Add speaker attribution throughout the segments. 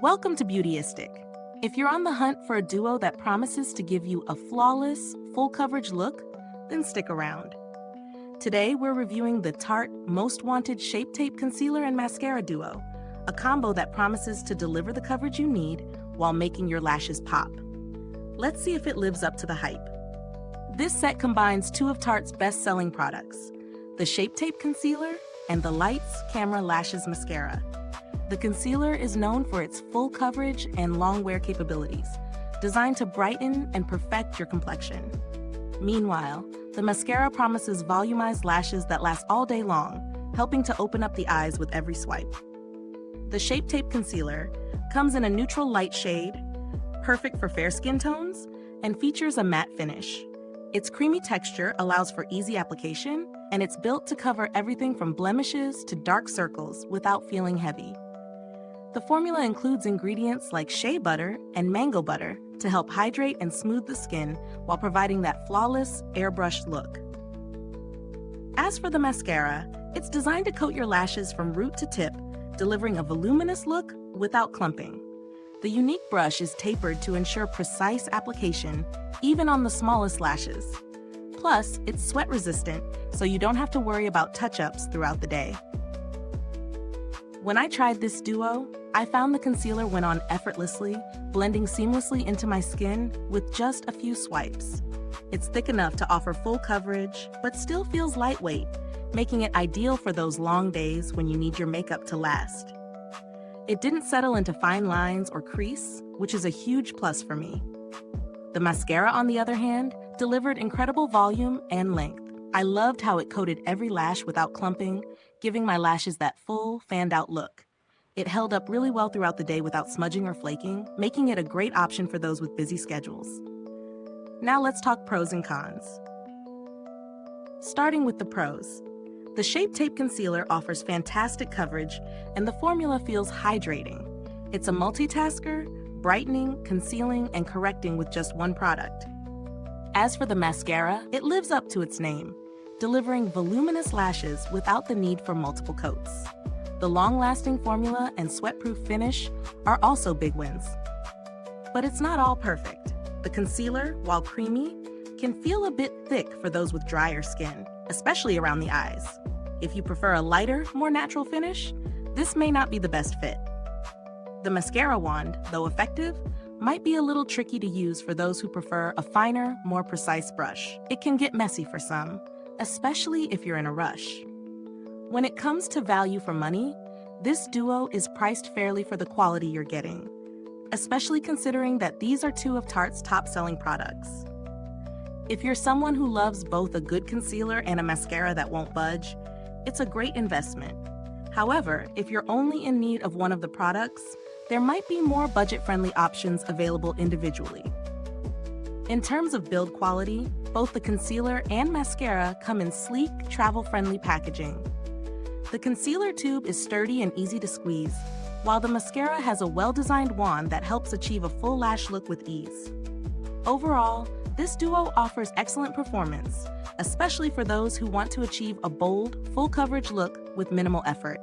Speaker 1: Welcome to Beautyistic. If you're on the hunt for a duo that promises to give you a flawless, full coverage look, then stick around. Today, we're reviewing the Tarte Most Wanted Shape Tape Concealer and Mascara Duo, a combo that promises to deliver the coverage you need while making your lashes pop. Let's see if it lives up to the hype. This set combines two of Tarte's best-selling products, the Shape Tape Concealer and the Lights Camera Lashes Mascara. The concealer is known for its full coverage and long wear capabilities, designed to brighten and perfect your complexion. Meanwhile, the mascara promises volumized lashes that last all day long, helping to open up the eyes with every swipe. The Shape Tape Concealer comes in a neutral light shade, perfect for fair skin tones, and features a matte finish. Its creamy texture allows for easy application, and it's built to cover everything from blemishes to dark circles without feeling heavy. The formula includes ingredients like shea butter and mango butter to help hydrate and smooth the skin while providing that flawless, airbrushed look. As for the mascara, it's designed to coat your lashes from root to tip, delivering a voluminous look without clumping. The unique brush is tapered to ensure precise application, even on the smallest lashes. Plus, it's sweat-resistant, so you don't have to worry about touch-ups throughout the day. When I tried this duo, I found the concealer went on effortlessly, blending seamlessly into my skin with just a few swipes. It's thick enough to offer full coverage, but still feels lightweight, making it ideal for those long days when you need your makeup to last. It didn't settle into fine lines or crease, which is a huge plus for me. The mascara, on the other hand, delivered incredible volume and length. I loved how it coated every lash without clumping, giving my lashes that full, fanned-out look. It held up really well throughout the day without smudging or flaking, making it a great option for those with busy schedules. Now let's talk pros and cons. Starting with the pros. The Shape Tape Concealer offers fantastic coverage, and the formula feels hydrating. It's a multitasker, brightening, concealing, and correcting with just one product. As for the mascara, it lives up to its name, delivering voluminous lashes without the need for multiple coats. The long-lasting formula and sweat-proof finish are also big wins. But it's not all perfect. The concealer, while creamy, can feel a bit thick for those with drier skin, especially around the eyes. If you prefer a lighter, more natural finish, this may not be the best fit. The mascara wand, though effective, might be a little tricky to use for those who prefer a finer, more precise brush. It can get messy for some, especially if you're in a rush. When it comes to value for money, this duo is priced fairly for the quality you're getting, especially considering that these are two of Tarte's top-selling products. If you're someone who loves both a good concealer and a mascara that won't budge, it's a great investment. However, if you're only in need of one of the products, there might be more budget-friendly options available individually. In terms of build quality, both the concealer and mascara come in sleek, travel-friendly packaging. The concealer tube is sturdy and easy to squeeze, while the mascara has a well-designed wand that helps achieve a full lash look with ease. Overall, this duo offers excellent performance, especially for those who want to achieve a bold, full-coverage look with minimal effort.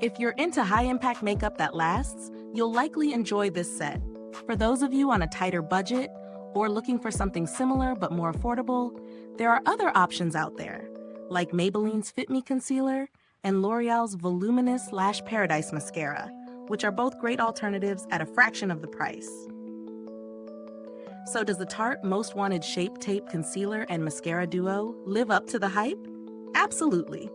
Speaker 1: If you're into high-impact makeup that lasts, you'll likely enjoy this set. For those of you on a tighter budget or looking for something similar but more affordable, there are other options out there, like Maybelline's Fit Me Concealer and L'Oreal's Voluminous Lash Paradise Mascara, which are both great alternatives at a fraction of the price. So does the Tarte Most Wanted Shape Tape Concealer and Mascara Duo live up to the hype? Absolutely.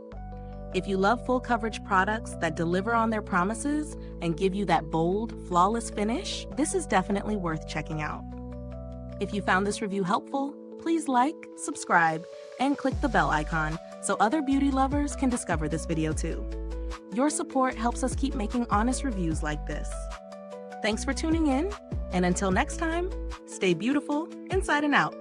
Speaker 1: If you love full coverage products that deliver on their promises and give you that bold, flawless finish, this is definitely worth checking out. If you found this review helpful, please like, subscribe, and click the bell icon so other beauty lovers can discover this video too. Your support helps us keep making honest reviews like this. Thanks for tuning in, and until next time, stay beautiful inside and out.